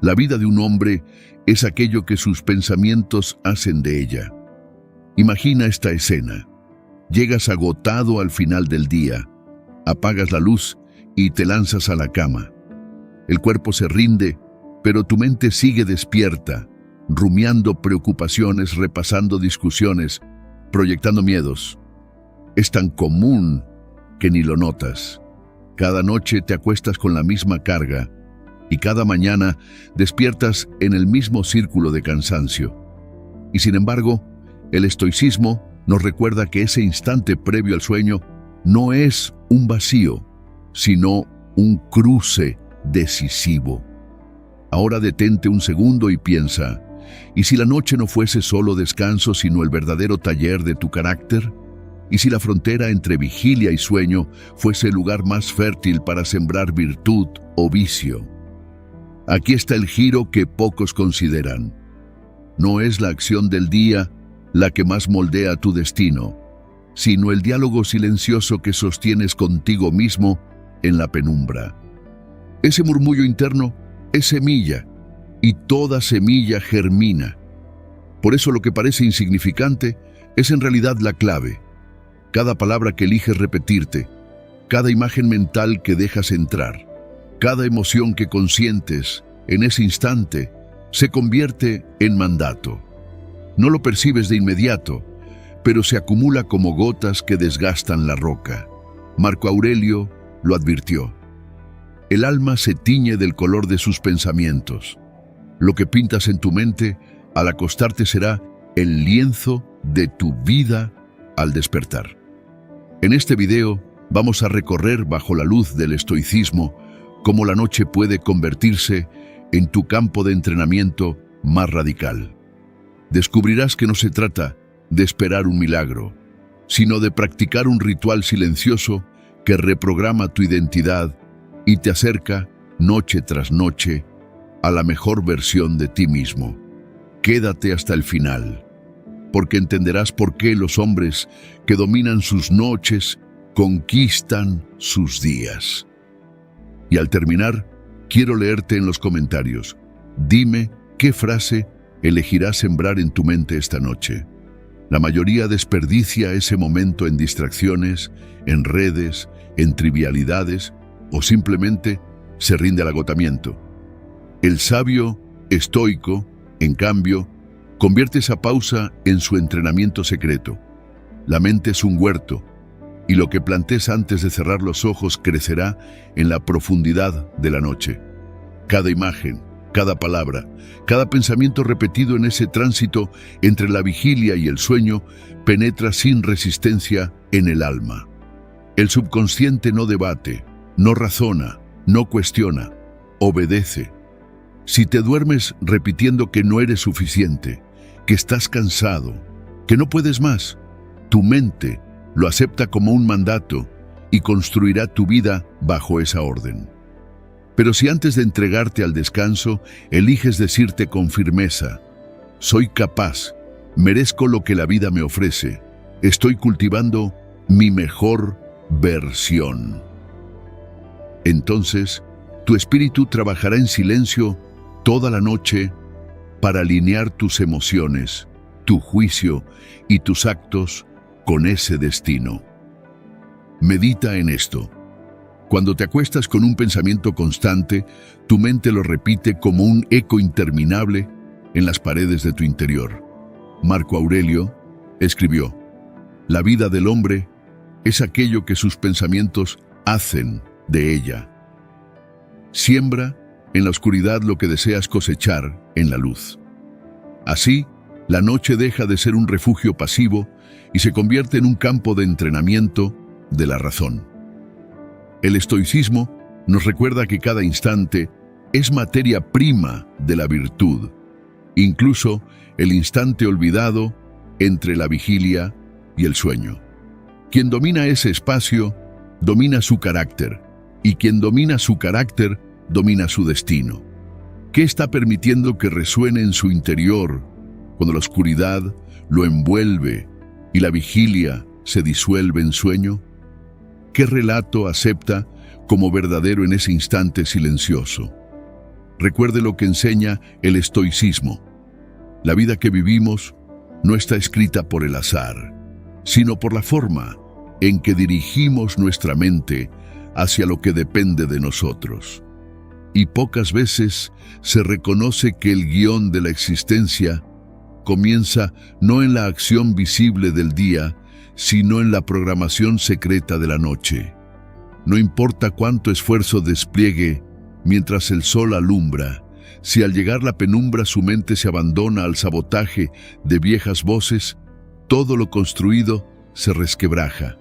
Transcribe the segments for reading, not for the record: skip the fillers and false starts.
La vida de un hombre es aquello que sus pensamientos hacen de ella. Imagina esta escena. Llegas agotado al final del día, apagas la luz y te lanzas a la cama. El cuerpo se rinde, pero tu mente sigue despierta, rumiando preocupaciones, repasando discusiones, proyectando miedos. Es tan común que ni lo notas. Cada noche te acuestas con la misma carga y cada mañana despiertas en el mismo círculo de cansancio. Y sin embargo, el estoicismo nos recuerda que ese instante previo al sueño no es un vacío, sino un cruce decisivo. Ahora detente un segundo y piensa, ¿y si la noche no fuese solo descanso, sino el verdadero taller de tu carácter? ¿Y si la frontera entre vigilia y sueño fuese el lugar más fértil para sembrar virtud o vicio? Aquí está el giro que pocos consideran. No es la acción del día la que más moldea tu destino, sino el diálogo silencioso que sostienes contigo mismo en la penumbra. Ese murmullo interno es semilla, y toda semilla germina. Por eso lo que parece insignificante es en realidad la clave. Cada palabra que eliges repetirte, cada imagen mental que dejas entrar, cada emoción que consientes en ese instante se convierte en mandato. No lo percibes de inmediato, pero se acumula como gotas que desgastan la roca. Marco Aurelio lo advirtió. El alma se tiñe del color de sus pensamientos. Lo que pintas en tu mente al acostarte será el lienzo de tu vida al despertar. En este video vamos a recorrer bajo la luz del estoicismo cómo la noche puede convertirse en tu campo de entrenamiento más radical. Descubrirás que no se trata de esperar un milagro, sino de practicar un ritual silencioso que reprograma tu identidad y te acerca, noche tras noche, a la mejor versión de ti mismo. Quédate hasta el final, porque entenderás por qué los hombres que dominan sus noches conquistan sus días. Y al terminar, quiero leerte en los comentarios. Dime qué frase elegirás sembrar en tu mente esta noche. La mayoría desperdicia ese momento en distracciones, en redes, en trivialidades o simplemente se rinde al agotamiento. El sabio estoico, en cambio, convierte esa pausa en su entrenamiento secreto. La mente es un huerto y lo que plantes antes de cerrar los ojos crecerá en la profundidad de la noche. Cada imagen, cada palabra, cada pensamiento repetido en ese tránsito entre la vigilia y el sueño penetra sin resistencia en el alma. El subconsciente no debate, no razona, no cuestiona, obedece. Si te duermes repitiendo que no eres suficiente, que estás cansado, que no puedes más, tu mente lo acepta como un mandato y construirá tu vida bajo esa orden. Pero si antes de entregarte al descanso, eliges decirte con firmeza, soy capaz, merezco lo que la vida me ofrece, estoy cultivando mi mejor versión. Entonces, tu espíritu trabajará en silencio toda la noche para alinear tus emociones, tu juicio y tus actos con ese destino. Medita en esto. Cuando te acuestas con un pensamiento constante, tu mente lo repite como un eco interminable en las paredes de tu interior. Marco Aurelio escribió, la vida del hombre es aquello que sus pensamientos hacen de ella. Siembra en la oscuridad lo que deseas cosechar en la luz. Así, la noche deja de ser un refugio pasivo y se convierte en un campo de entrenamiento de la razón. El estoicismo nos recuerda que cada instante es materia prima de la virtud, incluso el instante olvidado entre la vigilia y el sueño. Quien domina ese espacio, domina su carácter, y quien domina su carácter, domina su destino. ¿Qué está permitiendo que resuene en su interior cuando la oscuridad lo envuelve y la vigilia se disuelve en sueño? ¿Qué relato acepta como verdadero en ese instante silencioso? Recuerde lo que enseña el estoicismo. La vida que vivimos no está escrita por el azar, sino por la forma en que dirigimos nuestra mente hacia lo que depende de nosotros. Y pocas veces se reconoce que el guión de la existencia comienza no en la acción visible del día, sino en la programación secreta de la noche. No importa cuánto esfuerzo despliegue mientras el sol alumbra, si al llegar la penumbra su mente se abandona al sabotaje de viejas voces, todo lo construido se resquebraja.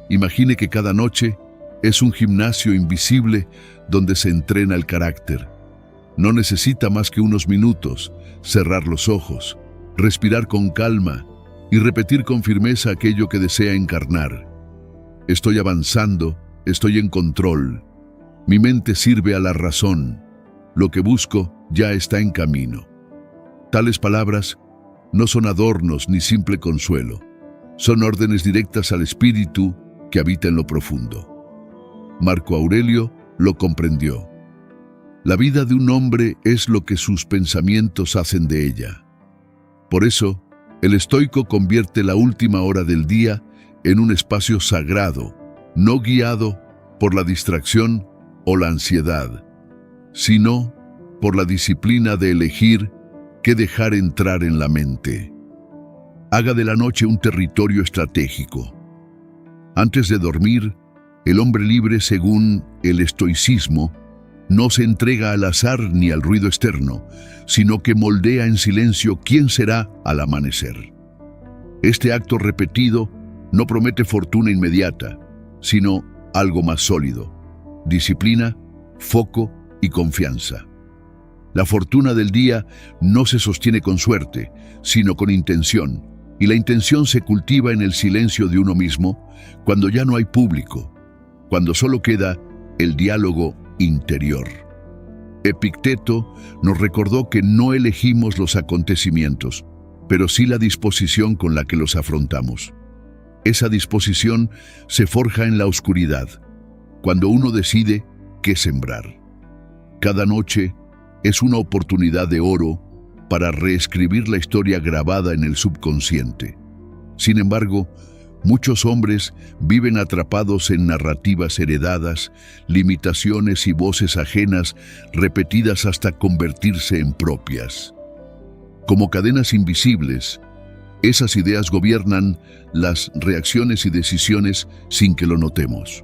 Imagine que cada noche es un gimnasio invisible donde se entrena el carácter. No necesita más que unos minutos, cerrar los ojos, respirar con calma y repetir con firmeza aquello que desea encarnar. Estoy avanzando, estoy en control. Mi mente sirve a la razón. Lo que busco ya está en camino. Tales palabras no son adornos ni simple consuelo. Son órdenes directas al espíritu que habita en lo profundo. Marco Aurelio lo comprendió. La vida de un hombre es lo que sus pensamientos hacen de ella. Por eso, el estoico convierte la última hora del día en un espacio sagrado, no guiado por la distracción o la ansiedad, sino por la disciplina de elegir qué dejar entrar en la mente. Haga de la noche un territorio estratégico. Antes de dormir, el hombre libre, según el estoicismo, no se entrega al azar ni al ruido externo, sino que moldea en silencio quién será al amanecer. Este acto repetido no promete fortuna inmediata, sino algo más sólido: disciplina, foco y confianza. La fortuna del día no se sostiene con suerte, sino con intención, y la intención se cultiva en el silencio de uno mismo, cuando ya no hay público, cuando solo queda el diálogo interior. Epicteto nos recordó que no elegimos los acontecimientos, pero sí la disposición con la que los afrontamos. Esa disposición se forja en la oscuridad, cuando uno decide qué sembrar. Cada noche es una oportunidad de oro para reescribir la historia grabada en el subconsciente. Sin embargo, muchos hombres viven atrapados en narrativas heredadas, limitaciones y voces ajenas repetidas hasta convertirse en propias. Como cadenas invisibles, esas ideas gobiernan las reacciones y decisiones sin que lo notemos.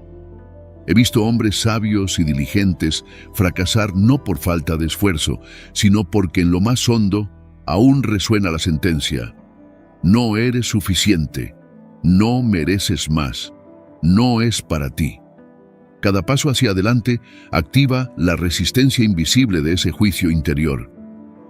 He visto hombres sabios y diligentes fracasar no por falta de esfuerzo, sino porque en lo más hondo aún resuena la sentencia: no eres suficiente, no mereces más, no es para ti. Cada paso hacia adelante activa la resistencia invisible de ese juicio interior.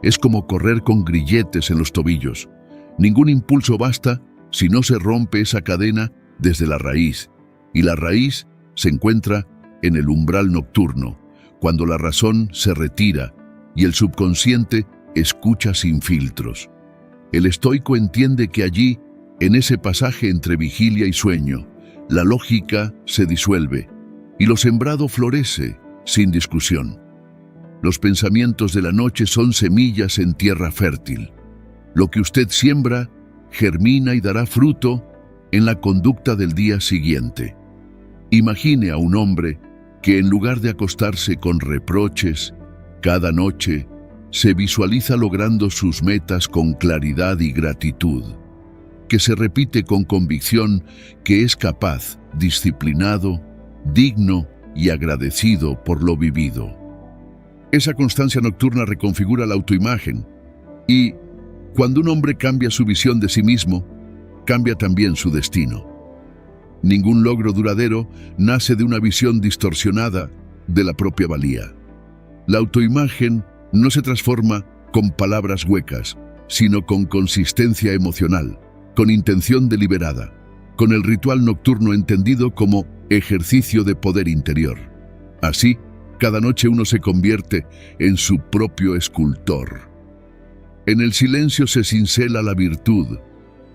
Es como correr con grilletes en los tobillos. Ningún impulso basta si no se rompe esa cadena desde la raíz, y la raíz se encuentra en el umbral nocturno, cuando la razón se retira y el subconsciente escucha sin filtros. El estoico entiende que allí, en ese pasaje entre vigilia y sueño, la lógica se disuelve y lo sembrado florece sin discusión. Los pensamientos de la noche son semillas en tierra fértil. Lo que usted siembra germina y dará fruto en la conducta del día siguiente. Imagine a un hombre que, en lugar de acostarse con reproches, cada noche se visualiza logrando sus metas con claridad y gratitud, que se repite con convicción que es capaz, disciplinado, digno y agradecido por lo vivido. Esa constancia nocturna reconfigura la autoimagen y, cuando un hombre cambia su visión de sí mismo, cambia también su destino. Ningún logro duradero nace de una visión distorsionada de la propia valía. La autoimagen no se transforma con palabras huecas, sino con consistencia emocional, con intención deliberada, con el ritual nocturno entendido como ejercicio de poder interior. Así, cada noche uno se convierte en su propio escultor. En el silencio se cincela la virtud,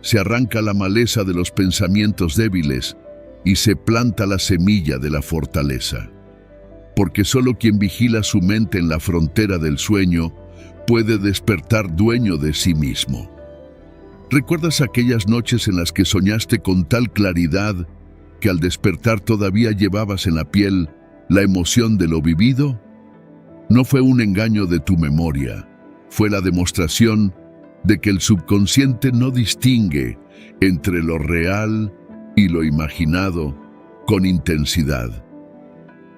se arranca la maleza de los pensamientos débiles y se planta la semilla de la fortaleza. porque solo quien vigila su mente en la frontera del sueño puede despertar dueño de sí mismo. ¿Recuerdas aquellas noches en las que soñaste con tal claridad que al despertar todavía llevabas en la piel la emoción de lo vivido? No fue un engaño de tu memoria, fue la demostración de que el subconsciente no distingue entre lo real y lo imaginado con intensidad.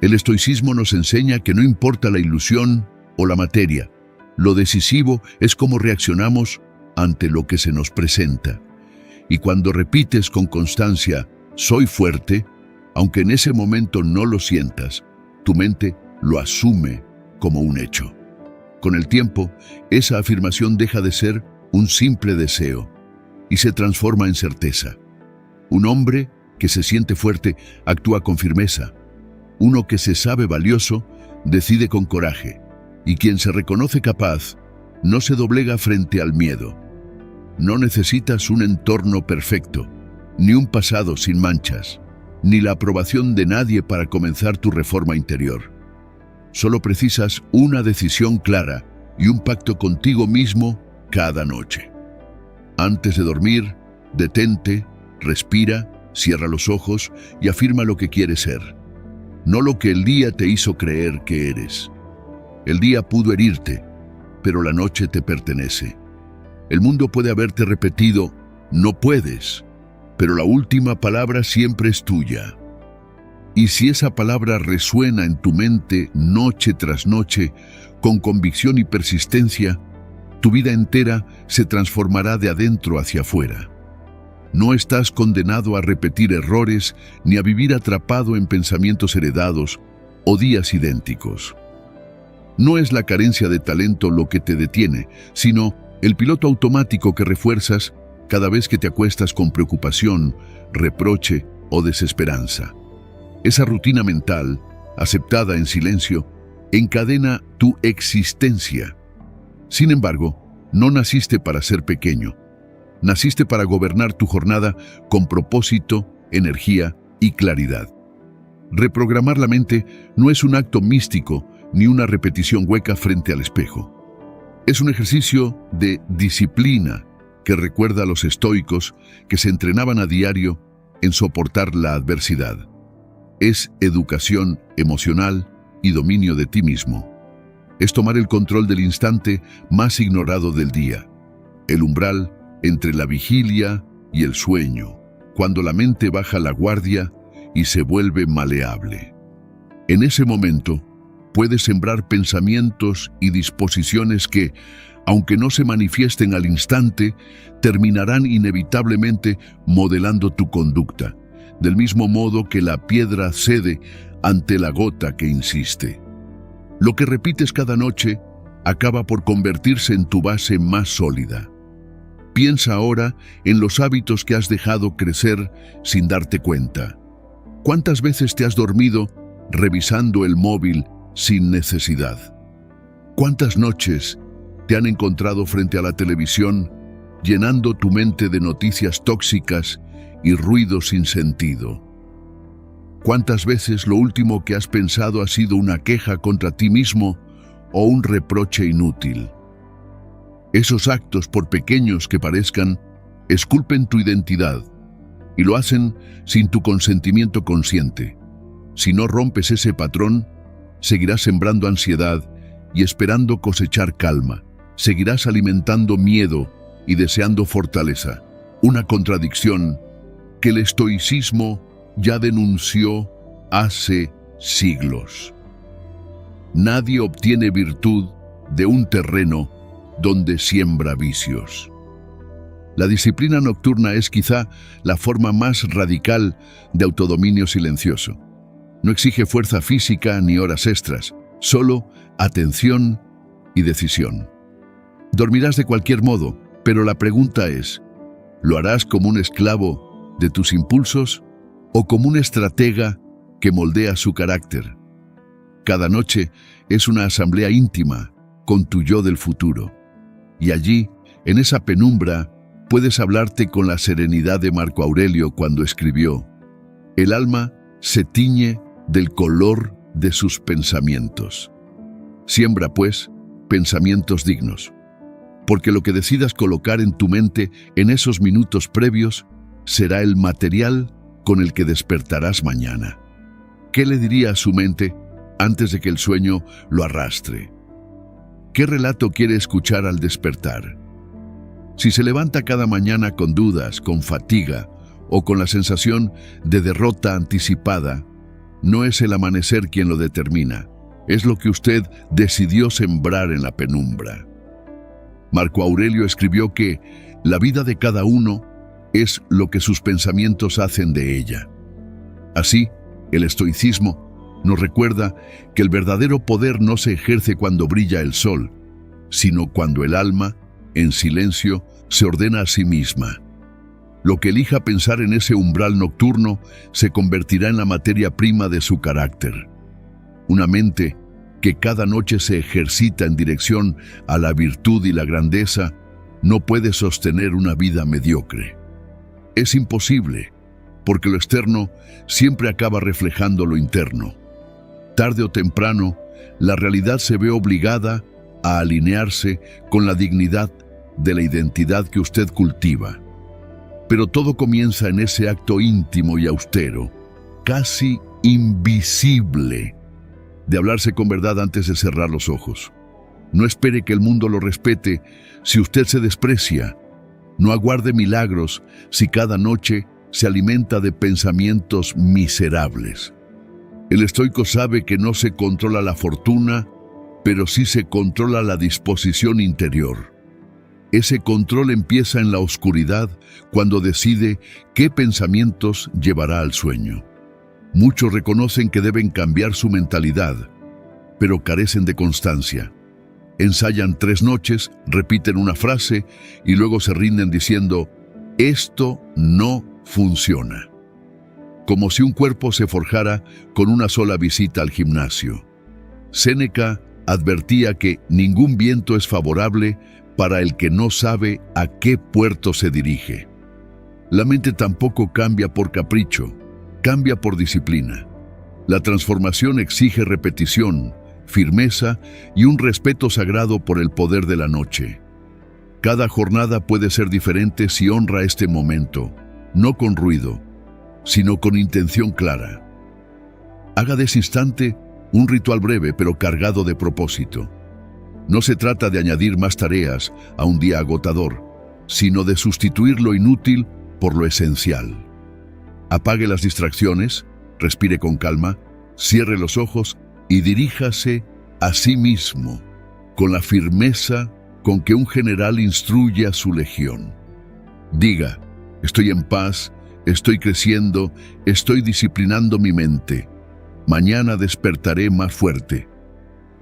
El estoicismo nos enseña que no importa la ilusión o la materia, lo decisivo es cómo reaccionamos ante lo que se nos presenta. Y cuando repites con constancia, soy fuerte, aunque en ese momento no lo sientas, tu mente lo asume como un hecho. Con el tiempo, esa afirmación deja de ser un simple deseo y se transforma en certeza. Un hombre que se siente fuerte actúa con firmeza. Uno que se sabe valioso decide con coraje. Y quien se reconoce capaz no se doblega frente al miedo. No necesitas un entorno perfecto, ni un pasado sin manchas, ni la aprobación de nadie para comenzar tu reforma interior. Solo precisas una decisión clara y un pacto contigo mismo cada noche. Antes de dormir, detente, respira, cierra los ojos y afirma lo que quieres ser. No lo que el día te hizo creer que eres. El día pudo herirte, pero la noche te pertenece. El mundo puede haberte repetido, no puedes, pero la última palabra siempre es tuya. Y si esa palabra resuena en tu mente noche tras noche, con convicción y persistencia, tu vida entera se transformará de adentro hacia afuera. No estás condenado a repetir errores ni a vivir atrapado en pensamientos heredados o días idénticos. No es la carencia de talento lo que te detiene, sino el piloto automático que refuerzas cada vez que te acuestas con preocupación, reproche o desesperanza. Esa rutina mental, aceptada en silencio, encadena tu existencia. Sin embargo, no naciste para ser pequeño. Naciste para gobernar tu jornada con propósito, energía y claridad. Reprogramar la mente no es un acto místico ni una repetición hueca frente al espejo. Es un ejercicio de disciplina que recuerda a los estoicos que se entrenaban a diario en soportar la adversidad. Es educación emocional y dominio de ti mismo. Es tomar el control del instante más ignorado del día, el umbral entre la vigilia y el sueño, cuando la mente baja la guardia y se vuelve maleable. En ese momento, puedes sembrar pensamientos y disposiciones que, aunque no se manifiesten al instante, terminarán inevitablemente modelando tu conducta, del mismo modo que la piedra cede ante la gota que insiste. Lo que repites cada noche acaba por convertirse en tu base más sólida. Piensa ahora en los hábitos que has dejado crecer sin darte cuenta. ¿Cuántas veces te has dormido revisando el móvil sin necesidad? ¿Cuántas noches te han encontrado frente a la televisión, llenando tu mente de noticias tóxicas y ruido sin sentido? ¿Cuántas veces lo último que has pensado ha sido una queja contra ti mismo o un reproche inútil? Esos actos, por pequeños que parezcan, esculpen tu identidad y lo hacen sin tu consentimiento consciente. Si no rompes ese patrón, seguirás sembrando ansiedad y esperando cosechar calma. Seguirás alimentando miedo y deseando fortaleza, una contradicción que el estoicismo ya denunció hace siglos. Nadie obtiene virtud de un terreno donde siembra vicios. La disciplina nocturna es quizá la forma más radical de autodominio silencioso. No exige fuerza física ni horas extras, solo atención y decisión. Dormirás de cualquier modo, pero la pregunta es, ¿lo harás como un esclavo de tus impulsos o como un estratega que moldea su carácter? Cada noche es una asamblea íntima con tu yo del futuro. Y allí, en esa penumbra, puedes hablarte con la serenidad de Marco Aurelio cuando escribió: el alma se tiñe del color de sus pensamientos. Siembra, pues, pensamientos dignos, porque lo que decidas colocar en tu mente en esos minutos previos será el material con el que despertarás mañana. ¿Qué le diría a su mente antes de que el sueño lo arrastre? ¿Qué relato quiere escuchar al despertar? Si se levanta cada mañana con dudas, con fatiga o con la sensación de derrota anticipada, no es el amanecer quien lo determina, es lo que usted decidió sembrar en la penumbra. Marco Aurelio escribió que la vida de cada uno es lo que sus pensamientos hacen de ella. Así, el estoicismo nos recuerda que el verdadero poder no se ejerce cuando brilla el sol, sino cuando el alma, en silencio, se ordena a sí misma. Lo que elija pensar en ese umbral nocturno se convertirá en la materia prima de su carácter. Una mente que cada noche se ejercita en dirección a la virtud y la grandeza no puede sostener una vida mediocre. Es imposible, porque lo externo siempre acaba reflejando lo interno. Tarde o temprano, la realidad se ve obligada a alinearse con la dignidad de la identidad que usted cultiva. Pero todo comienza en ese acto íntimo y austero, casi invisible, de hablarse con verdad antes de cerrar los ojos. No espere que el mundo lo respete si usted se desprecia. No aguarde milagros si cada noche se alimenta de pensamientos miserables. El estoico sabe que no se controla la fortuna, pero sí se controla la disposición interior. Ese control empieza en la oscuridad cuando decide qué pensamientos llevará al sueño. Muchos reconocen que deben cambiar su mentalidad, pero carecen de constancia. Ensayan 3 noches, repiten una frase y luego se rinden diciendo, esto no funciona. Como si un cuerpo se forjara con una sola visita al gimnasio. Séneca advertía que ningún viento es favorable para el que no sabe a qué puerto se dirige. La mente tampoco cambia por capricho, cambia por disciplina. La transformación exige repetición, firmeza y un respeto sagrado por el poder de la noche. Cada jornada puede ser diferente si honra este momento, no con ruido, sino con intención clara. Haga de ese instante un ritual breve pero cargado de propósito. No se trata de añadir más tareas a un día agotador, sino de sustituir lo inútil por lo esencial. Apague las distracciones, respire con calma, cierre los ojos y diríjase a sí mismo con la firmeza con que un general instruye a su legión. Diga, estoy en paz, estoy creciendo, estoy disciplinando mi mente. Mañana despertaré más fuerte.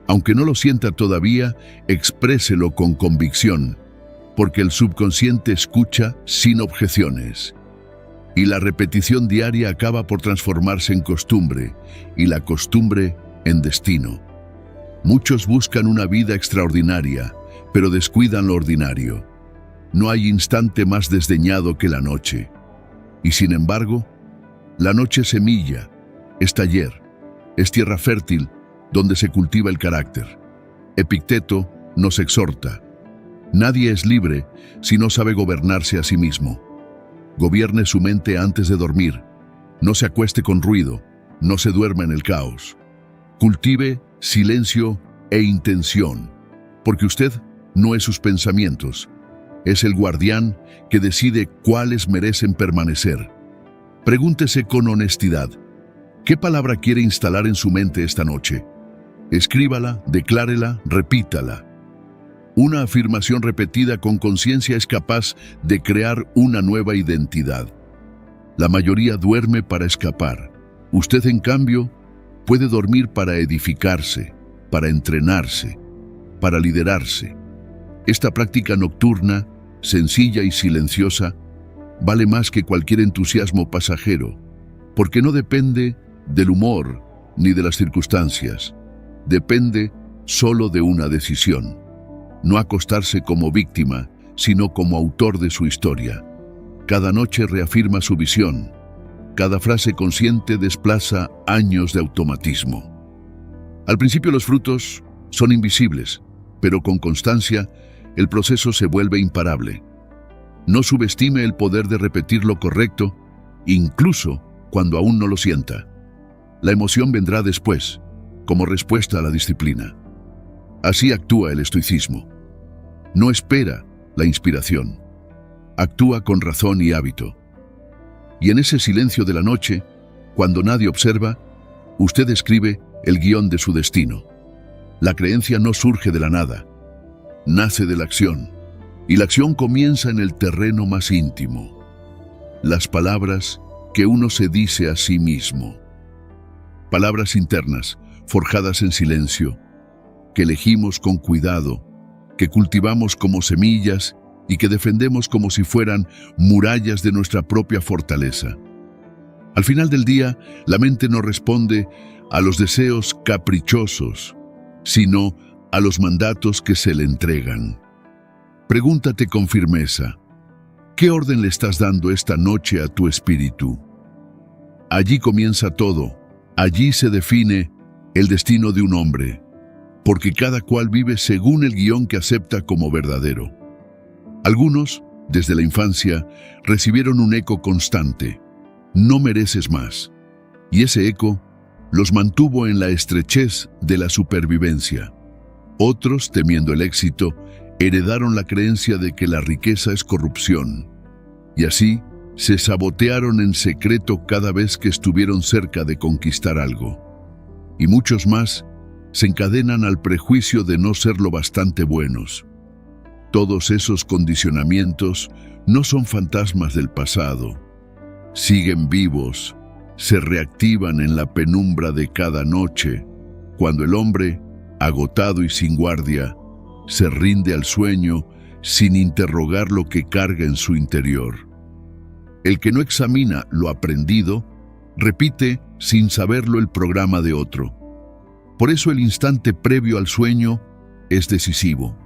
Aunque no lo sienta todavía, expréselo con convicción, porque el subconsciente escucha sin objeciones. Y la repetición diaria acaba por transformarse en costumbre, y la costumbre en destino. Muchos buscan una vida extraordinaria, pero descuidan lo ordinario. No hay instante más desdeñado que la noche. Y sin embargo, la noche es semilla, es taller, es tierra fértil donde se cultiva el carácter. Epicteto nos exhorta: nadie es libre si no sabe gobernarse a sí mismo. Gobierne su mente antes de dormir. No se acueste con ruido, no se duerma en el caos. Cultive silencio e intención, porque usted no es sus pensamientos. Es el guardián que decide cuáles merecen permanecer. Pregúntese con honestidad: ¿qué palabra quiere instalar en su mente esta noche? Escríbala, declárela, repítala. Una afirmación repetida con conciencia es capaz de crear una nueva identidad. La mayoría duerme para escapar. Usted, en cambio, puede dormir para edificarse, para entrenarse, para liderarse. Esta práctica nocturna, sencilla y silenciosa, vale más que cualquier entusiasmo pasajero, porque no depende del humor ni de las circunstancias. Depende solo de una decisión: no acostarse como víctima, sino como autor de su historia. Cada noche reafirma su visión. Cada frase consciente desplaza años de automatismo. Al principio los frutos son invisibles, pero con constancia el proceso se vuelve imparable. No subestime el poder de repetir lo correcto, incluso cuando aún no lo sienta. La emoción vendrá después, como respuesta a la disciplina. Así actúa el estoicismo. No espera la inspiración. Actúa con razón y hábito. Y en ese silencio de la noche, cuando nadie observa, usted escribe el guión de su destino. La creencia no surge de la nada, nace de la acción, y la acción comienza en el terreno más íntimo. Las palabras que uno se dice a sí mismo. Palabras internas, forjadas en silencio, que elegimos con cuidado, que cultivamos como semillas y que defendemos como si fueran murallas de nuestra propia fortaleza. Al final del día, la mente no responde a los deseos caprichosos, sino a los mandatos que se le entregan. Pregúntate con firmeza, ¿qué orden le estás dando esta noche a tu espíritu? Allí comienza todo, allí se define el destino de un hombre, porque cada cual vive según el guión que acepta como verdadero. Algunos, desde la infancia, recibieron un eco constante: no mereces más. Y ese eco los mantuvo en la estrechez de la supervivencia. Otros, temiendo el éxito, heredaron la creencia de que la riqueza es corrupción. Y así, se sabotearon en secreto cada vez que estuvieron cerca de conquistar algo. Y muchos más se encadenan al prejuicio de no ser lo bastante buenos. Todos esos condicionamientos no son fantasmas del pasado. Siguen vivos, se reactivan en la penumbra de cada noche, cuando el hombre, agotado y sin guardia, se rinde al sueño sin interrogar lo que carga en su interior. El que no examina lo aprendido, repite sin saberlo el programa de otro. Por eso el instante previo al sueño es decisivo,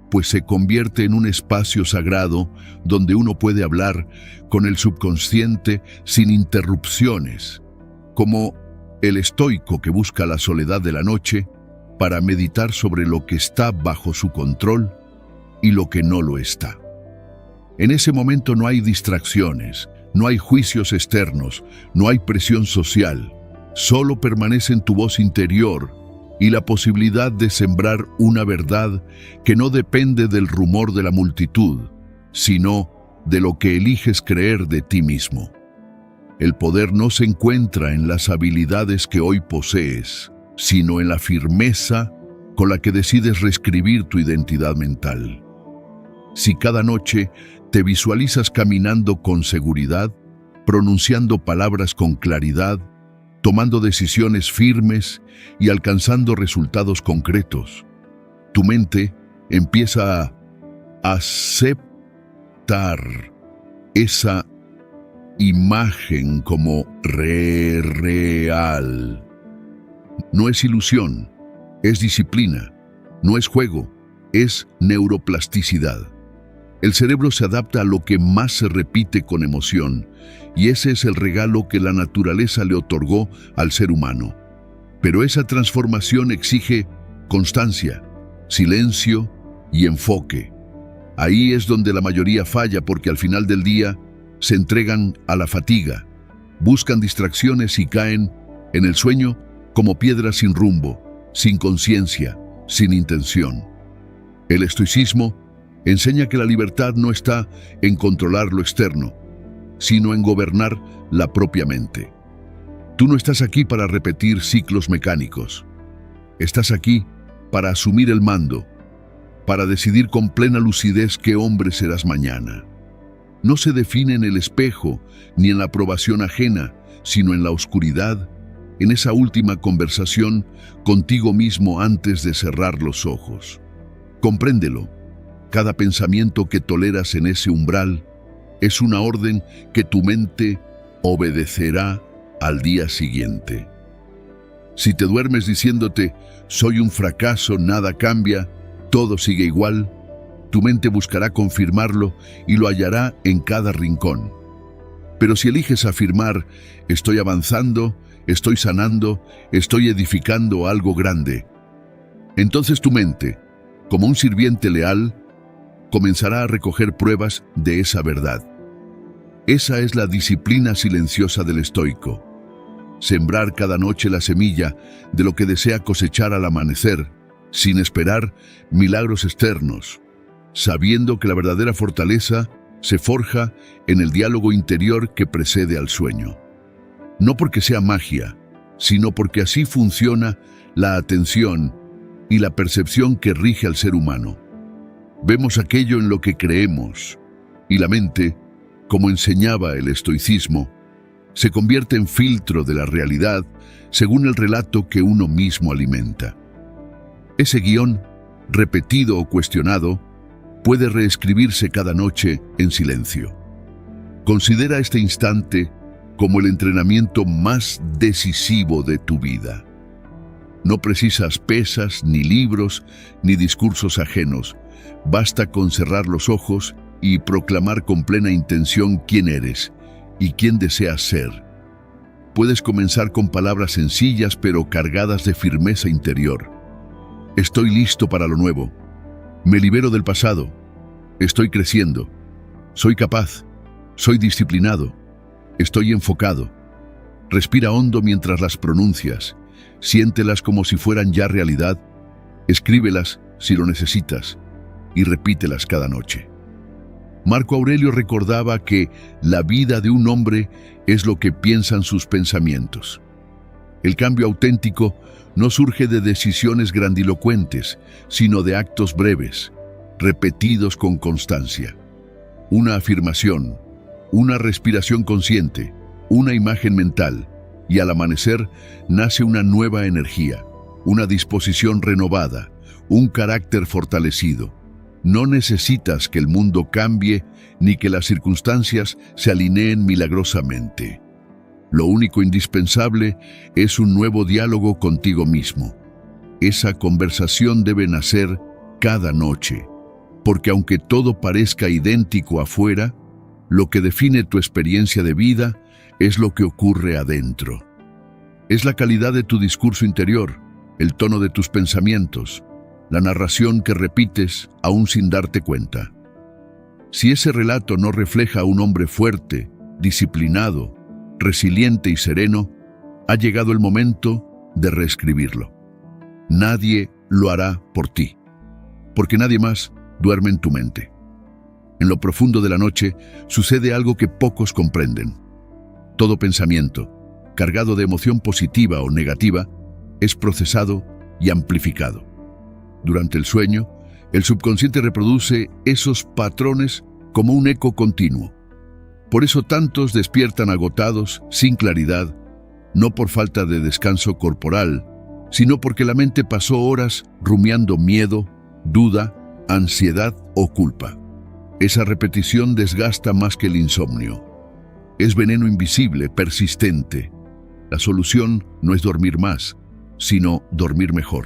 pues se convierte en un espacio sagrado donde uno puede hablar con el subconsciente sin interrupciones, como el estoico que busca la soledad de la noche para meditar sobre lo que está bajo su control y lo que no lo está. En ese momento no hay distracciones, no hay juicios externos, no hay presión social, solo permanece tu voz interior y la posibilidad de sembrar una verdad que no depende del rumor de la multitud, sino de lo que eliges creer de ti mismo. El poder no se encuentra en las habilidades que hoy posees, sino en la firmeza con la que decides reescribir tu identidad mental. Si cada noche te visualizas caminando con seguridad, pronunciando palabras con claridad, tomando decisiones firmes y alcanzando resultados concretos, tu mente empieza a aceptar esa imagen como real. No es ilusión, es disciplina, no es juego, es neuroplasticidad. El cerebro se adapta a lo que más se repite con emoción, y ese es el regalo que la naturaleza le otorgó al ser humano. Pero esa transformación exige constancia, silencio y enfoque. Ahí es donde la mayoría falla, porque al final del día se entregan a la fatiga, buscan distracciones y caen en el sueño como piedras sin rumbo, sin conciencia, sin intención. El estoicismo enseña que la libertad no está en controlar lo externo, sino en gobernar la propia mente. Tú no estás aquí para repetir ciclos mecánicos. Estás aquí para asumir el mando, para decidir con plena lucidez qué hombre serás mañana. No se define en el espejo ni en la aprobación ajena, sino en la oscuridad, en esa última conversación contigo mismo antes de cerrar los ojos. Compréndelo. Cada pensamiento que toleras en ese umbral es una orden que tu mente obedecerá al día siguiente. Si te duermes diciéndote, soy un fracaso, nada cambia, todo sigue igual, tu mente buscará confirmarlo y lo hallará en cada rincón. Pero si eliges afirmar, estoy avanzando, estoy sanando, estoy edificando algo grande, entonces tu mente, como un sirviente leal, comenzará a recoger pruebas de esa verdad. Esa es la disciplina silenciosa del estoico. Sembrar cada noche la semilla de lo que desea cosechar al amanecer, sin esperar milagros externos, sabiendo que la verdadera fortaleza se forja en el diálogo interior que precede al sueño. No porque sea magia, sino porque así funciona la atención y la percepción que rige al ser humano. Vemos aquello en lo que creemos, y la mente, como enseñaba el estoicismo, se convierte en filtro de la realidad según el relato que uno mismo alimenta. Ese guión, repetido o cuestionado, puede reescribirse cada noche en silencio. Considera este instante como el entrenamiento más decisivo de tu vida. No precisas pesas, ni libros, ni discursos ajenos. Basta con cerrar los ojos y proclamar con plena intención quién eres y quién deseas ser. Puedes comenzar con palabras sencillas pero cargadas de firmeza interior. Estoy listo para lo nuevo. Me libero del pasado. Estoy creciendo. Soy capaz. Soy disciplinado. Estoy enfocado. Respira hondo mientras las pronuncias. Siéntelas como si fueran ya realidad. Escríbelas si lo necesitas y repítelas cada noche. Marco Aurelio recordaba que la vida de un hombre es lo que piensan sus pensamientos. El cambio auténtico no surge de decisiones grandilocuentes, sino de actos breves, repetidos con constancia. Una afirmación, una respiración consciente, una imagen mental, y al amanecer nace una nueva energía, una disposición renovada, un carácter fortalecido. No necesitas que el mundo cambie ni que las circunstancias se alineen milagrosamente. Lo único indispensable es un nuevo diálogo contigo mismo. Esa conversación debe nacer cada noche, porque aunque todo parezca idéntico afuera, lo que define tu experiencia de vida es lo que ocurre adentro. Es la calidad de tu discurso interior, el tono de tus pensamientos, la narración que repites aún sin darte cuenta. Si ese relato no refleja a un hombre fuerte, disciplinado, resiliente y sereno, ha llegado el momento de reescribirlo. Nadie lo hará por ti, porque nadie más duerme en tu mente. En lo profundo de la noche sucede algo que pocos comprenden. Todo pensamiento, cargado de emoción positiva o negativa, es procesado y amplificado. Durante el sueño, el subconsciente reproduce esos patrones como un eco continuo. Por eso tantos despiertan agotados, sin claridad, no por falta de descanso corporal, sino porque la mente pasó horas rumiando miedo, duda, ansiedad o culpa. Esa repetición desgasta más que el insomnio. Es veneno invisible, persistente. La solución no es dormir más, sino dormir mejor.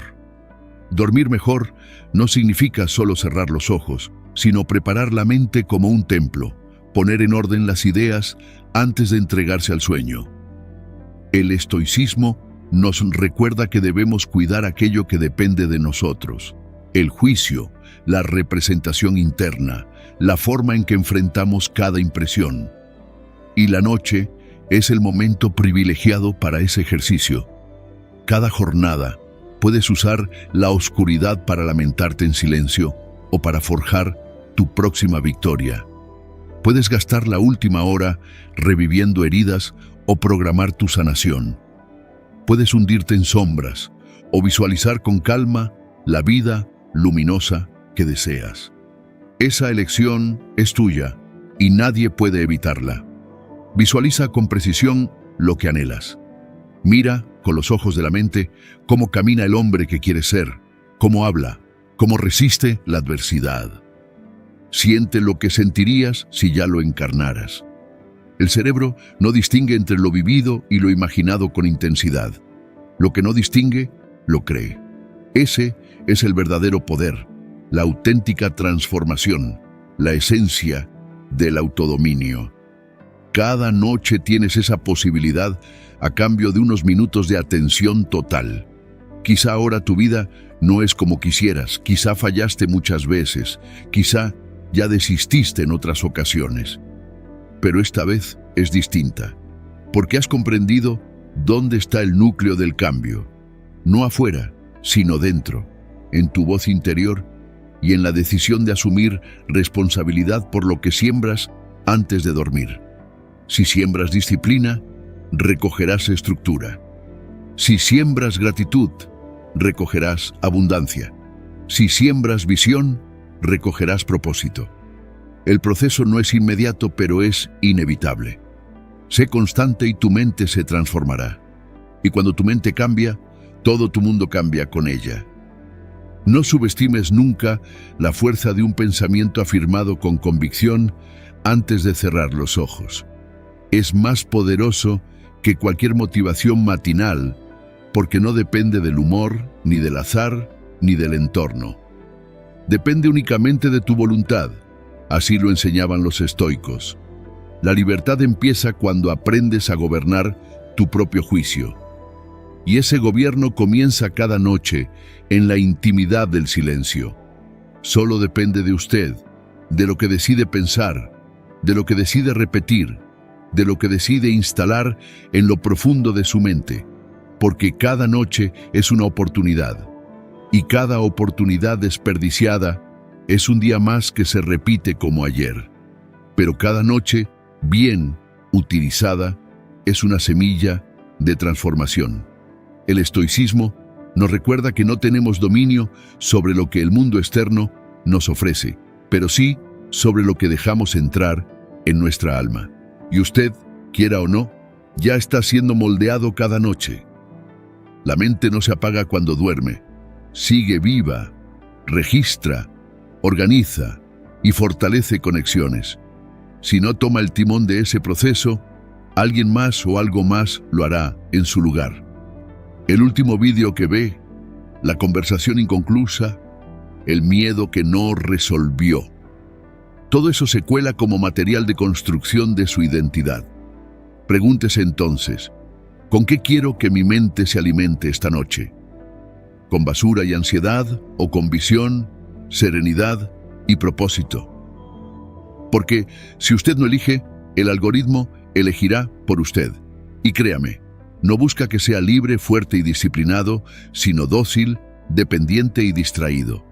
Dormir mejor no significa solo cerrar los ojos, sino preparar la mente como un templo, poner en orden las ideas antes de entregarse al sueño. El estoicismo nos recuerda que debemos cuidar aquello que depende de nosotros: el juicio, la representación interna, la forma en que enfrentamos cada impresión. Y la noche es el momento privilegiado para ese ejercicio. Cada jornada puedes usar la oscuridad para lamentarte en silencio o para forjar tu próxima victoria. Puedes gastar la última hora reviviendo heridas o programar tu sanación. Puedes hundirte en sombras o visualizar con calma la vida luminosa que deseas. Esa elección es tuya y nadie puede evitarla. Visualiza con precisión lo que anhelas. Mira con los ojos de la mente cómo camina el hombre que quieres ser, cómo habla, cómo resiste la adversidad. Siente lo que sentirías si ya lo encarnaras. El cerebro no distingue entre lo vivido y lo imaginado con intensidad. Lo que no distingue, lo cree. Ese es el verdadero poder, la auténtica transformación, la esencia del autodominio. Cada noche tienes esa posibilidad a cambio de unos minutos de atención total. Quizá ahora tu vida no es como quisieras, quizá fallaste muchas veces, quizá ya desististe en otras ocasiones. Pero esta vez es distinta, porque has comprendido dónde está el núcleo del cambio. No afuera, sino dentro, en tu voz interior y en la decisión de asumir responsabilidad por lo que siembras antes de dormir. Si siembras disciplina, recogerás estructura. Si siembras gratitud, recogerás abundancia. Si siembras visión, recogerás propósito. El proceso no es inmediato, pero es inevitable. Sé constante y tu mente se transformará. Y cuando tu mente cambia, todo tu mundo cambia con ella. No subestimes nunca la fuerza de un pensamiento afirmado con convicción antes de cerrar los ojos. Es más poderoso que cualquier motivación matinal, porque no depende del humor, ni del azar, ni del entorno. Depende únicamente de tu voluntad. Así lo enseñaban los estoicos. La libertad empieza cuando aprendes a gobernar tu propio juicio. Y ese gobierno comienza cada noche en la intimidad del silencio. Solo depende de usted, de lo que decide pensar, de lo que decide repetir, de lo que decide instalar en lo profundo de su mente, porque cada noche es una oportunidad, y cada oportunidad desperdiciada es un día más que se repite como ayer. Pero cada noche, bien utilizada, es una semilla de transformación. El estoicismo nos recuerda que no tenemos dominio sobre lo que el mundo externo nos ofrece, pero sí sobre lo que dejamos entrar en nuestra alma. Y usted, quiera o no, ya está siendo moldeado cada noche. La mente no se apaga cuando duerme. Sigue viva, registra, organiza y fortalece conexiones. Si no toma el timón de ese proceso, alguien más o algo más lo hará en su lugar. El último vídeo que ve, la conversación inconclusa, el miedo que no resolvió. Todo eso se cuela como material de construcción de su identidad. Pregúntese entonces, ¿con qué quiero que mi mente se alimente esta noche? ¿Con basura y ansiedad o con visión, serenidad y propósito? Porque si usted no elige, el algoritmo elegirá por usted. Y créame, no busca que sea libre, fuerte y disciplinado, sino dócil, dependiente y distraído.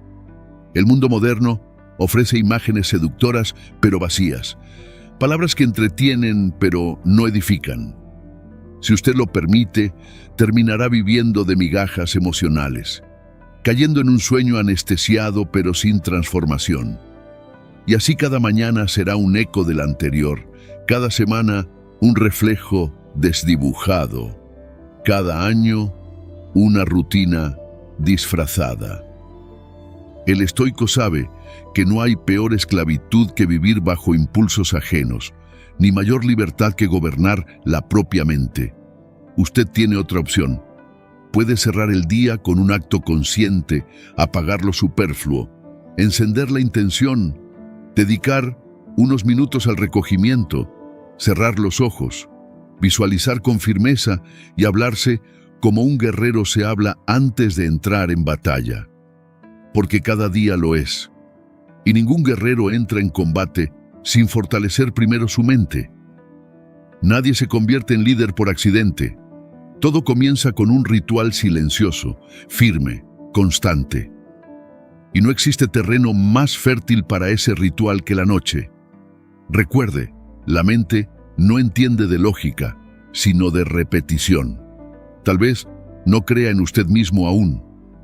El mundo moderno ofrece imágenes seductoras pero vacías, palabras que entretienen pero no edifican. Si usted lo permite, terminará viviendo de migajas emocionales, cayendo en un sueño anestesiado pero sin transformación. Y así cada mañana será un eco del anterior, cada semana un reflejo desdibujado, cada año una rutina disfrazada. El estoico sabe que no hay peor esclavitud que vivir bajo impulsos ajenos, ni mayor libertad que gobernar la propia mente. Usted tiene otra opción. Puede cerrar el día con un acto consciente, apagar lo superfluo, encender la intención, dedicar unos minutos al recogimiento, cerrar los ojos, visualizar con firmeza y hablarse como un guerrero se habla antes de entrar en batalla. Porque cada día lo es. Y ningún guerrero entra en combate sin fortalecer primero su mente. Nadie se convierte en líder por accidente. Todo comienza con un ritual silencioso, firme, constante. Y no existe terreno más fértil para ese ritual que la noche. Recuerde, la mente no entiende de lógica, sino de repetición. Tal vez no crea en usted mismo aún,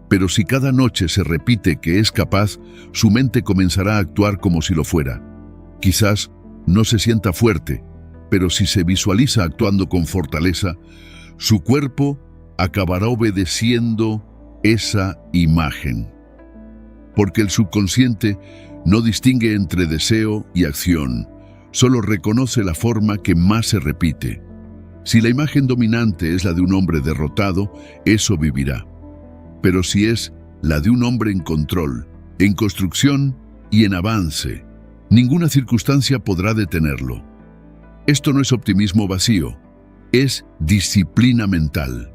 pero si cada noche se repite que es capaz, su mente comenzará a actuar como si lo fuera. Quizás no se sienta fuerte, pero si se visualiza actuando con fortaleza, su cuerpo acabará obedeciendo esa imagen. Porque el subconsciente no distingue entre deseo y acción, solo reconoce la forma que más se repite. Si la imagen dominante es la de un hombre derrotado, eso vivirá. Pero si es la de un hombre en control, en construcción y en avance, ninguna circunstancia podrá detenerlo. Esto no es optimismo vacío, es disciplina mental.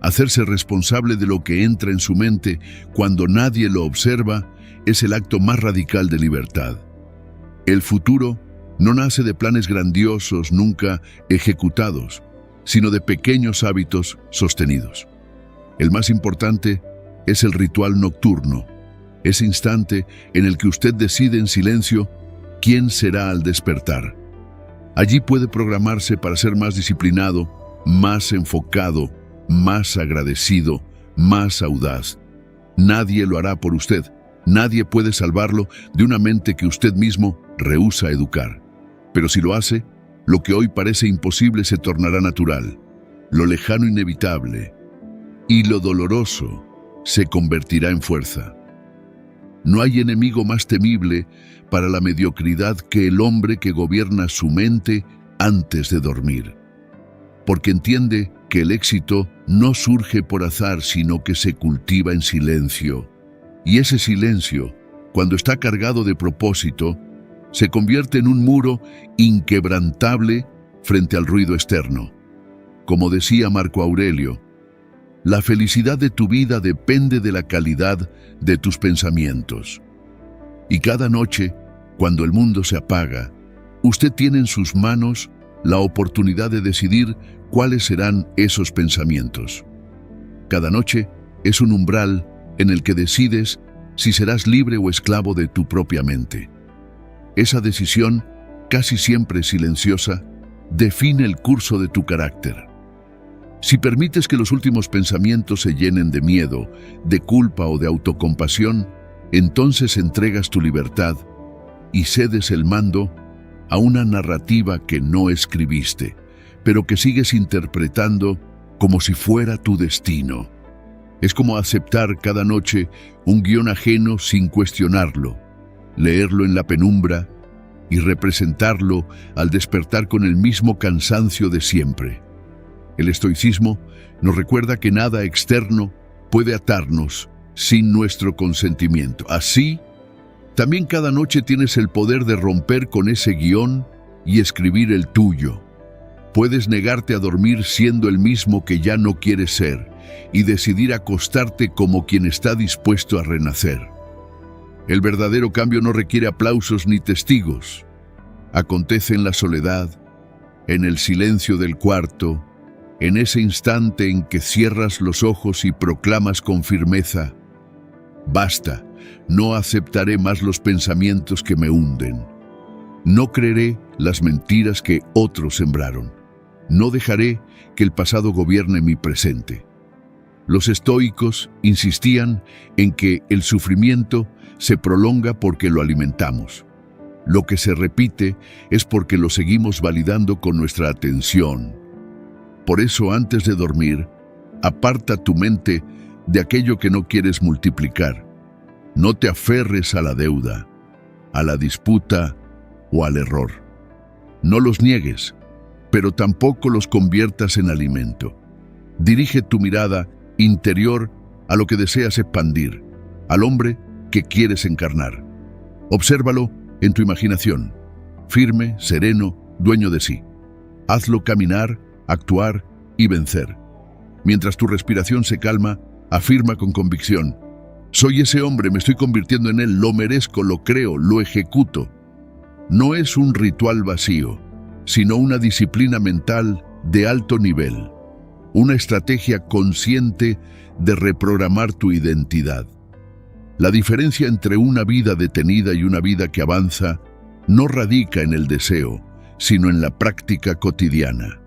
Hacerse responsable de lo que entra en su mente cuando nadie lo observa es el acto más radical de libertad. El futuro no nace de planes grandiosos nunca ejecutados, sino de pequeños hábitos sostenidos. El más importante es el ritual nocturno, ese instante en el que usted decide en silencio quién será al despertar. Allí puede programarse para ser más disciplinado, más enfocado, más agradecido, más audaz. Nadie lo hará por usted. Nadie puede salvarlo de una mente que usted mismo rehúsa educar. Pero si lo hace, lo que hoy parece imposible se tornará natural, lo lejano inevitable, y lo doloroso se convertirá en fuerza. No hay enemigo más temible para la mediocridad que el hombre que gobierna su mente antes de dormir, porque entiende que el éxito no surge por azar, sino que se cultiva en silencio. Y ese silencio, cuando está cargado de propósito, se convierte en un muro inquebrantable frente al ruido externo. Como decía Marco Aurelio, la felicidad de tu vida depende de la calidad de tus pensamientos. Y cada noche, cuando el mundo se apaga, usted tiene en sus manos la oportunidad de decidir cuáles serán esos pensamientos. Cada noche es un umbral en el que decides si serás libre o esclavo de tu propia mente. Esa decisión, casi siempre silenciosa, define el curso de tu carácter. Si permites que los últimos pensamientos se llenen de miedo, de culpa o de autocompasión, entonces entregas tu libertad y cedes el mando a una narrativa que no escribiste, pero que sigues interpretando como si fuera tu destino. Es como aceptar cada noche un guión ajeno sin cuestionarlo, leerlo en la penumbra y representarlo al despertar con el mismo cansancio de siempre. El estoicismo nos recuerda que nada externo puede atarnos sin nuestro consentimiento. Así, también cada noche tienes el poder de romper con ese guión y escribir el tuyo. Puedes negarte a dormir siendo el mismo que ya no quieres ser y decidir acostarte como quien está dispuesto a renacer. El verdadero cambio no requiere aplausos ni testigos. Acontece en la soledad, en el silencio del cuarto, en ese instante en que cierras los ojos y proclamas con firmeza: basta, no aceptaré más los pensamientos que me hunden. No creeré las mentiras que otros sembraron. No dejaré que el pasado gobierne mi presente. Los estoicos insistían en que el sufrimiento se prolonga porque lo alimentamos. Lo que se repite es porque lo seguimos validando con nuestra atención. Por eso, antes de dormir, aparta tu mente de aquello que no quieres multiplicar. No te aferres a la deuda, a la disputa o al error. No los niegues, pero tampoco los conviertas en alimento. Dirige tu mirada interior a lo que deseas expandir, al hombre que quieres encarnar. Obsérvalo en tu imaginación, firme, sereno, dueño de sí. Hazlo caminar, actuar y vencer. Mientras tu respiración se calma, afirma con convicción: soy ese hombre, me estoy convirtiendo en él, lo merezco, lo creo, lo ejecuto. No es un ritual vacío, sino una disciplina mental de alto nivel, una estrategia consciente de reprogramar tu identidad. La diferencia entre una vida detenida y una vida que avanza no radica en el deseo, sino en la práctica cotidiana.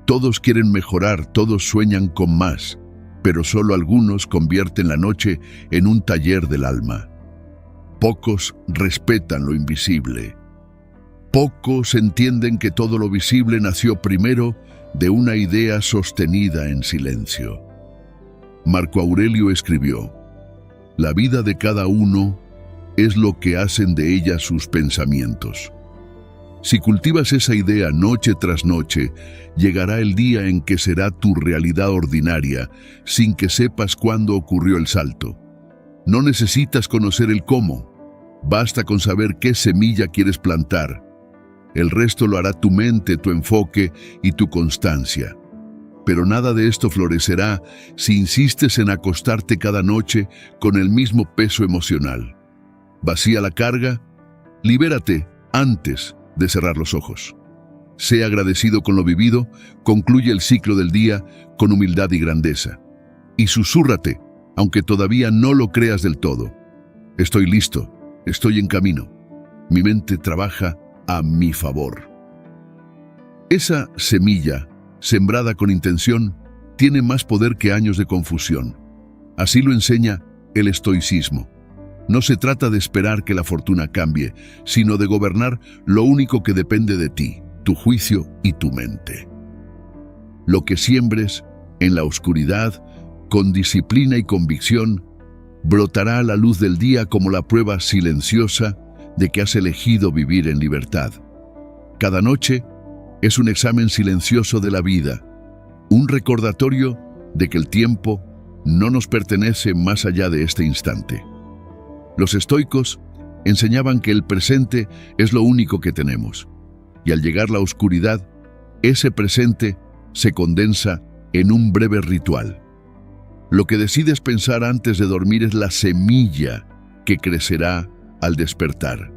Todos quieren mejorar, todos sueñan con más, pero solo algunos convierten la noche en un taller del alma. Pocos respetan lo invisible. Pocos entienden que todo lo visible nació primero de una idea sostenida en silencio. Marco Aurelio escribió: la vida de cada uno es lo que hacen de ella sus pensamientos. Si cultivas esa idea noche tras noche, llegará el día en que será tu realidad ordinaria, sin que sepas cuándo ocurrió el salto. No necesitas conocer el cómo, basta con saber qué semilla quieres plantar. El resto lo hará tu mente, tu enfoque y tu constancia. Pero nada de esto florecerá si insistes en acostarte cada noche con el mismo peso emocional. Vacía la carga, libérate antes de cerrar los ojos. Sé agradecido con lo vivido, concluye el ciclo del día con humildad y grandeza. Y susúrrate, aunque todavía no lo creas del todo. Estoy listo, estoy en camino. Mi mente trabaja a mi favor. Esa semilla, sembrada con intención, tiene más poder que años de confusión. Así lo enseña el estoicismo. No se trata de esperar que la fortuna cambie, sino de gobernar lo único que depende de ti, tu juicio y tu mente. Lo que siembres en la oscuridad, con disciplina y convicción, brotará a la luz del día como la prueba silenciosa de que has elegido vivir en libertad. Cada noche es un examen silencioso de la vida, un recordatorio de que el tiempo no nos pertenece más allá de este instante. Los estoicos enseñaban que el presente es lo único que tenemos, y al llegar la oscuridad, ese presente se condensa en un breve ritual. Lo que decides pensar antes de dormir es la semilla que crecerá al despertar.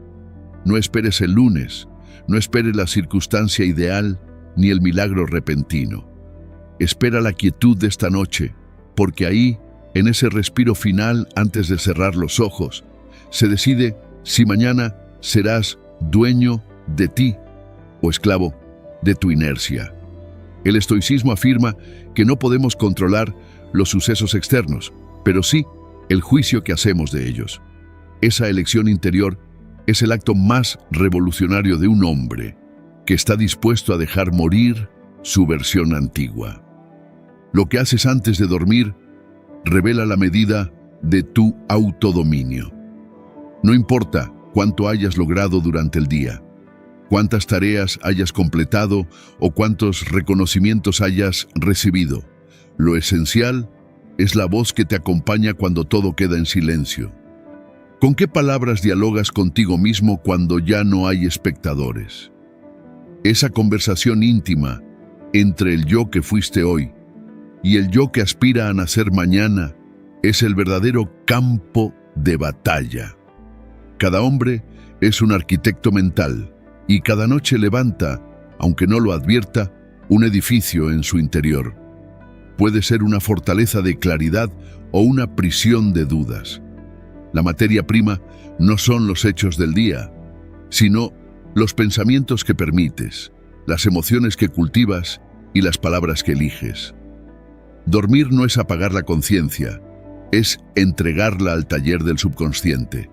No esperes el lunes, no esperes la circunstancia ideal ni el milagro repentino. Espera la quietud de esta noche, porque ahí, en ese respiro final antes de cerrar los ojos, se decide si mañana serás dueño de ti o esclavo de tu inercia. El estoicismo afirma que no podemos controlar los sucesos externos, pero sí el juicio que hacemos de ellos. Esa elección interior es el acto más revolucionario de un hombre que está dispuesto a dejar morir su versión antigua. Lo que haces antes de dormir revela la medida de tu autodominio. No importa cuánto hayas logrado durante el día, cuántas tareas hayas completado o cuántos reconocimientos hayas recibido. Lo esencial es la voz que te acompaña cuando todo queda en silencio. ¿Con qué palabras dialogas contigo mismo cuando ya no hay espectadores? Esa conversación íntima entre el yo que fuiste hoy y el yo que aspira a nacer mañana es el verdadero campo de batalla. Cada hombre es un arquitecto mental y cada noche levanta, aunque no lo advierta, un edificio en su interior. Puede ser una fortaleza de claridad o una prisión de dudas. La materia prima no son los hechos del día, sino los pensamientos que permites, las emociones que cultivas y las palabras que eliges. Dormir no es apagar la conciencia, es entregarla al taller del subconsciente.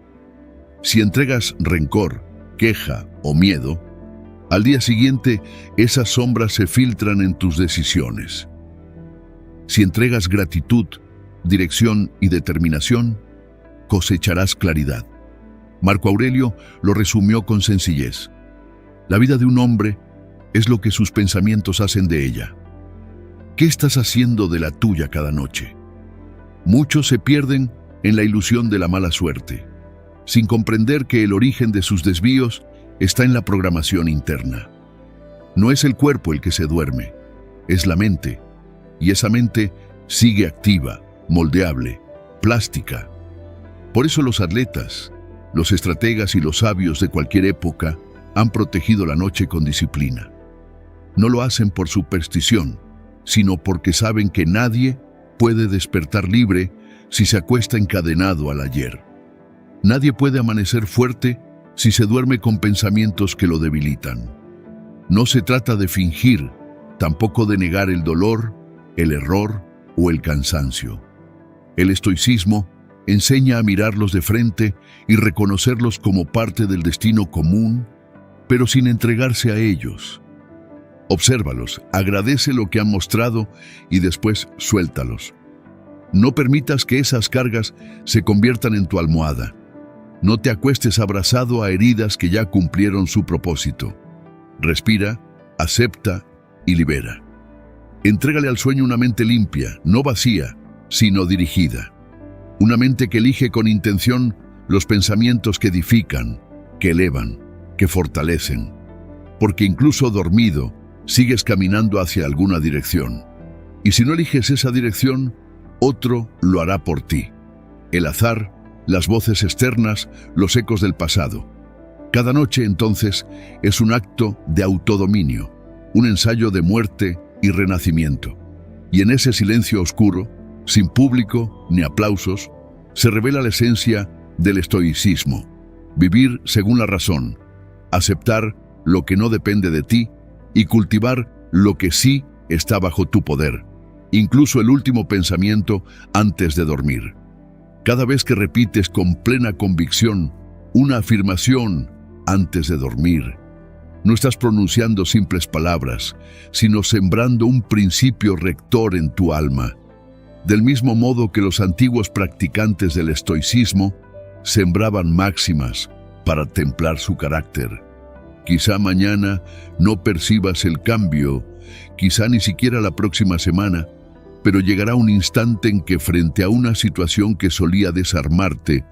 Si entregas rencor, queja o miedo, al día siguiente esas sombras se filtran en tus decisiones. Si entregas gratitud, dirección y determinación, cosecharás claridad. Marco Aurelio lo resumió con sencillez. La vida de un hombre es lo que sus pensamientos hacen de ella. ¿Qué estás haciendo de la tuya cada noche? Muchos se pierden en la ilusión de la mala suerte, sin comprender que el origen de sus desvíos está en la programación interna. No es el cuerpo el que se duerme, es la mente, y esa mente sigue activa, moldeable, plástica. Por eso los atletas, los estrategas y los sabios de cualquier época han protegido la noche con disciplina. No lo hacen por superstición, sino porque saben que nadie puede despertar libre si se acuesta encadenado al ayer. Nadie puede amanecer fuerte si se duerme con pensamientos que lo debilitan. No se trata de fingir, tampoco de negar el dolor, el error o el cansancio. El estoicismo enseña a mirarlos de frente y reconocerlos como parte del destino común, pero sin entregarse a ellos. Obsérvalos, agradece lo que han mostrado y después suéltalos. No permitas que esas cargas se conviertan en tu almohada. No te acuestes abrazado a heridas que ya cumplieron su propósito. Respira, acepta y libera. Entrégale al sueño una mente limpia, no vacía, sino dirigida. Una mente que elige con intención los pensamientos que edifican, que elevan, que fortalecen. porque incluso dormido, sigues caminando hacia alguna dirección. Y si no eliges esa dirección, otro lo hará por ti. El azar, las voces externas, los ecos del pasado. Cada noche, entonces, es un acto de autodominio, un ensayo de muerte y renacimiento. Y en ese silencio oscuro, sin público ni aplausos, se revela la esencia del estoicismo. Vivir según la razón, aceptar lo que no depende de ti y cultivar lo que sí está bajo tu poder, incluso el último pensamiento antes de dormir. Cada vez que repites con plena convicción una afirmación antes de dormir, no estás pronunciando simples palabras, sino sembrando un principio rector en tu alma. Del mismo modo que los antiguos practicantes del estoicismo sembraban máximas para templar su carácter. Quizá mañana no percibas el cambio, quizá ni siquiera la próxima semana, pero llegará un instante en que frente a una situación que solía desarmarte,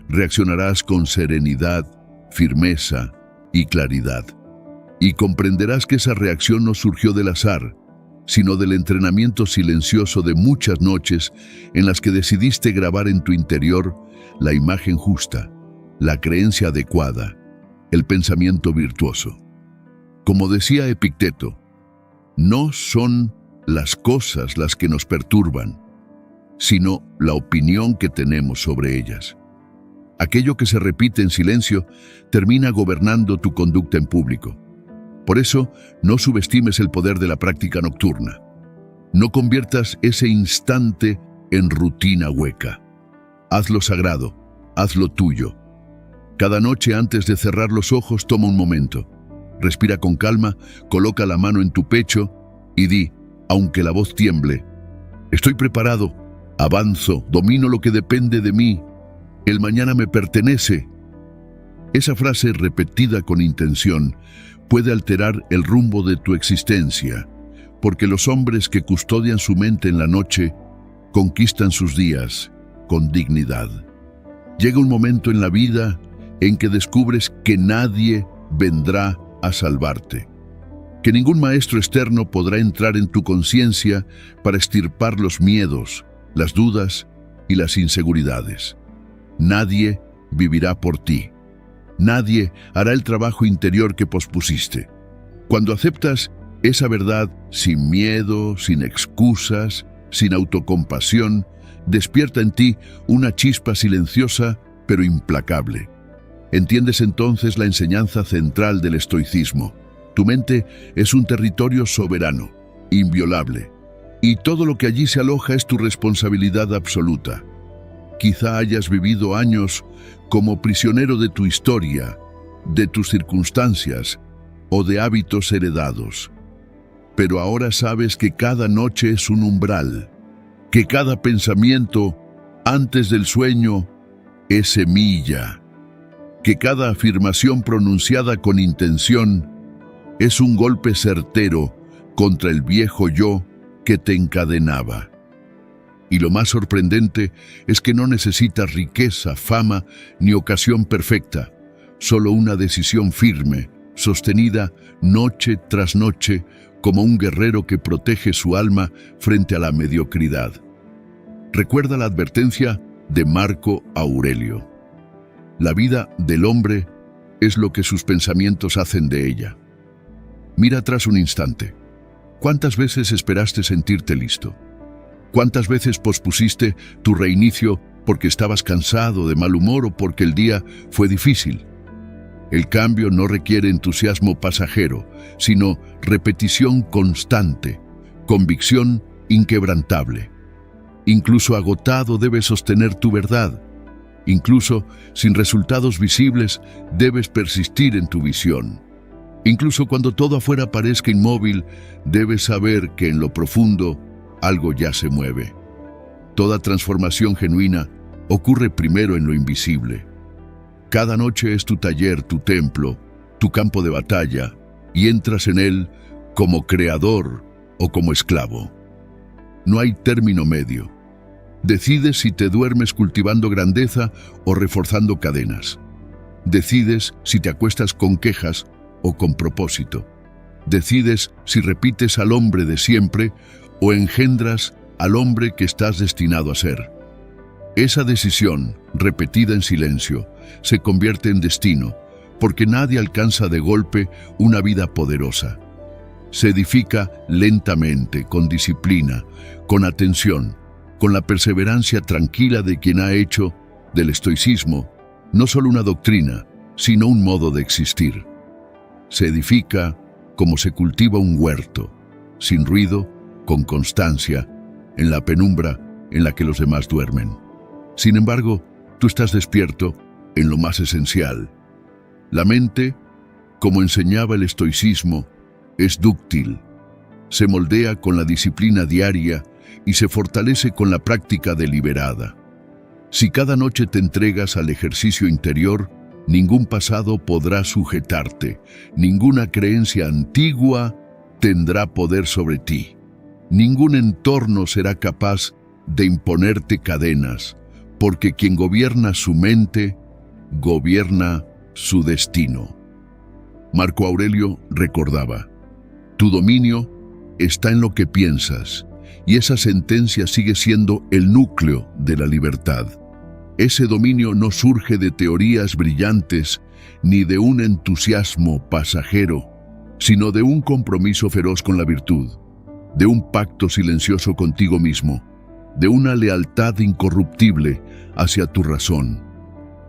reaccionarás con serenidad, firmeza y claridad. Y comprenderás que esa reacción no surgió del azar, sino del entrenamiento silencioso de muchas noches en las que decidiste grabar en tu interior la imagen justa, la creencia adecuada, el pensamiento virtuoso. Como decía Epicteto, no son las cosas las que nos perturban, sino la opinión que tenemos sobre ellas. Aquello que se repite en silencio termina gobernando tu conducta en público. Por eso, no subestimes el poder de la práctica nocturna. No conviertas ese instante en rutina hueca. Hazlo sagrado, hazlo tuyo. Cada noche antes de cerrar los ojos, toma un momento. Respira con calma, coloca la mano en tu pecho y di, aunque la voz tiemble: estoy preparado, avanzo, domino lo que depende de mí. El mañana me pertenece. Esa frase repetida con intención puede alterar el rumbo de tu existencia, porque los hombres que custodian su mente en la noche conquistan sus días con dignidad. Llega un momento en la vida en que descubres que nadie vendrá a salvarte, que ningún maestro externo podrá entrar en tu conciencia para extirpar los miedos, las dudas y las inseguridades. Nadie vivirá por ti. Nadie hará el trabajo interior que pospusiste. Cuando aceptas esa verdad sin miedo, sin excusas, sin autocompasión, despierta en ti una chispa silenciosa pero implacable. Entiendes entonces la enseñanza central del estoicismo. Tu mente es un territorio soberano, inviolable, y todo lo que allí se aloja es tu responsabilidad absoluta. Quizá hayas vivido años como prisionero de tu historia, de tus circunstancias o de hábitos heredados. Pero ahora sabes que cada noche es un umbral, que cada pensamiento antes del sueño es semilla, que cada afirmación pronunciada con intención es un golpe certero contra el viejo yo que te encadenaba. Y lo más sorprendente es que no necesitas riqueza, fama ni ocasión perfecta, solo una decisión firme, sostenida noche tras noche, como un guerrero que protege su alma frente a la mediocridad. Recuerda la advertencia de Marco Aurelio: la vida del hombre es lo que sus pensamientos hacen de ella. Mira atrás un instante. ¿Cuántas veces esperaste sentirte listo? ¿Cuántas veces pospusiste tu reinicio porque estabas cansado, de mal humor o porque el día fue difícil? El cambio no requiere entusiasmo pasajero, sino repetición constante, convicción inquebrantable. Incluso agotado debes sostener tu verdad. Incluso sin resultados visibles debes persistir en tu visión. Incluso cuando todo afuera parezca inmóvil, debes saber que en lo profundo algo ya se mueve. Toda transformación genuina ocurre primero en lo invisible. Cada noche es tu taller, tu templo, tu campo de batalla, y entras en él como creador o como esclavo. No hay término medio. Decides si te duermes cultivando grandeza o reforzando cadenas. Decides si te acuestas con quejas o con propósito. Decides si repites al hombre de siempre o engendras al hombre que estás destinado a ser. Esa decisión, repetida en silencio, se convierte en destino, porque nadie alcanza de golpe una vida poderosa. Se edifica lentamente, con disciplina, con atención, con la perseverancia tranquila de quien ha hecho del estoicismo no solo una doctrina, sino un modo de existir. Se edifica como se cultiva un huerto, sin ruido, con constancia, en la penumbra en la que los demás duermen. Sin embargo, tú estás despierto en lo más esencial. La mente, como enseñaba el estoicismo, es dúctil. Se moldea con la disciplina diaria y se fortalece con la práctica deliberada. Si cada noche te entregas al ejercicio interior, ningún pasado podrá sujetarte, ninguna creencia antigua tendrá poder sobre ti. Ningún entorno será capaz de imponerte cadenas, porque quien gobierna su mente, gobierna su destino. Marco Aurelio recordaba: tu dominio está en lo que piensas, y esa sentencia sigue siendo el núcleo de la libertad. Ese dominio no surge de teorías brillantes ni de un entusiasmo pasajero, sino de un compromiso feroz con la virtud, de un pacto silencioso contigo mismo, de una lealtad incorruptible hacia tu razón.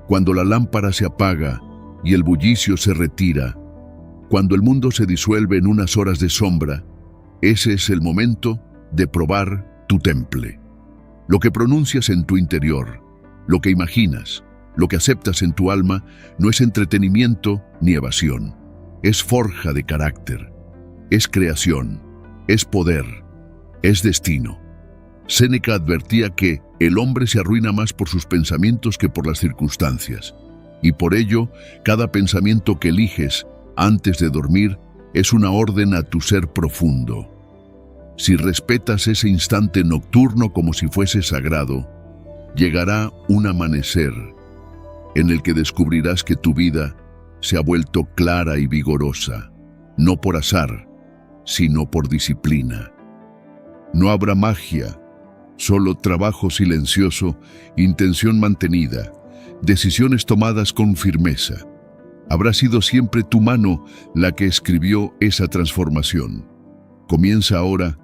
Cuando la lámpara se apaga y el bullicio se retira, cuando el mundo se disuelve en unas horas de sombra, ese es el momento de probar tu temple. Lo que pronuncias en tu interior, lo que imaginas, lo que aceptas en tu alma, no es entretenimiento ni evasión. Es forja de carácter, es creación, es poder, es destino. Séneca advertía que el hombre se arruina más por sus pensamientos que por las circunstancias, y por ello, cada pensamiento que eliges antes de dormir es una orden a tu ser profundo. Si respetas ese instante nocturno como si fuese sagrado, llegará un amanecer en el que descubrirás que tu vida se ha vuelto clara y vigorosa, no por azar, sino por disciplina. No habrá magia, solo trabajo silencioso, intención mantenida, decisiones tomadas con firmeza. Habrá sido siempre tu mano la que escribió esa transformación. Comienza ahora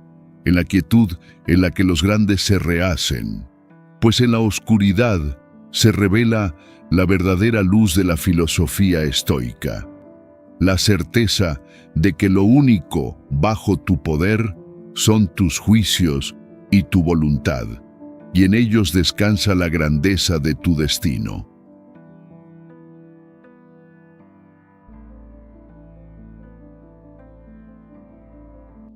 en la quietud en la que los grandes se rehacen, pues en la oscuridad se revela la verdadera luz de la filosofía estoica, la certeza de que lo único bajo tu poder son tus juicios y tu voluntad, y en ellos descansa la grandeza de tu destino.